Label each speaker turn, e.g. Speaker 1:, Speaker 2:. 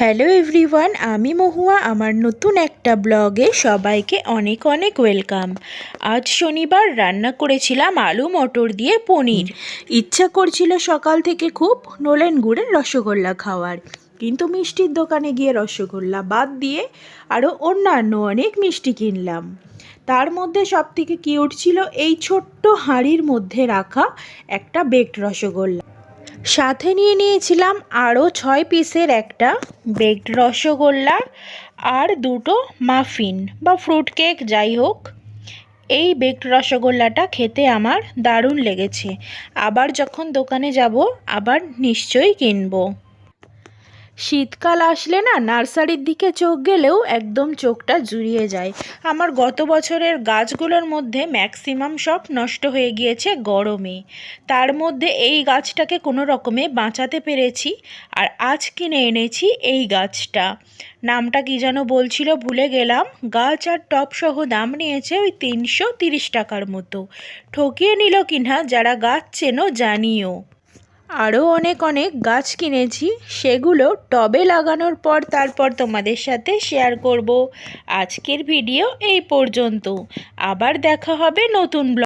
Speaker 1: Hello everyone, আমি মহুয়া। আমার নতুন একটা ব্লগে সবাইকে অনেক অনেক ওয়েলকাম। আজ শনিবার রান্না করেছিলাম আলু মটর দিয়ে পনির। ইচ্ছা করছিল সকাল থেকে খুব নলেন গুড়ের রসগোল্লা খাওয়ার, কিন্তু মিষ্টির দোকানে গিয়ে রসগোল্লা বাদ দিয়ে আরও অন্যান্য অনেক মিষ্টি কিনলাম। তার মধ্যে সবথেকে কিউট ছিল এই ছোট্ট হাঁড়ির মধ্যে রাখা একটা বেকড রসগোল্লা। সাথে নিয়ে নিয়েছিলাম আরও 6 পিসের একটা বেকড রসগোল্লা আর দুটো মাফিন বা ফ্রুট কেক, যাই হোক। এই বেকড রসগোল্লাটা খেতে আমার দারুণ লেগেছে। আবার যখন দোকানে যাব আবার নিশ্চয়ই কিনবো। শীতকাল আসলে না নার্সারির দিকে চোখ গেলেও একদম চোখটা জুড়িয়ে যায়। আমার গত বছরের গাছগুলোর মধ্যে ম্যাক্সিমাম সব নষ্ট হয়ে গিয়েছে গরমে। তার মধ্যে এই গাছটাকে কোনো রকমে বাঁচাতে পেরেছি, আর আজ কিনে এনেছি এই গাছটা। নামটা কি যেন বলছিল, ভুলে গেলাম। গাছ আর টব সহ দাম নিয়েছে ওই 330 টাকার মতো। ঠকিয়ে নিল কিনা যারা গাছ চেনো জানিও। আরও অনেক অনেক গাছ কিনেছি, সেগুলো টবে লাগানোর পর তারপর তোমাদের সাথে শেয়ার করব। আজকের ভিডিও এই পর্যন্ত, আবার দেখা হবে নতুন ব্লগ।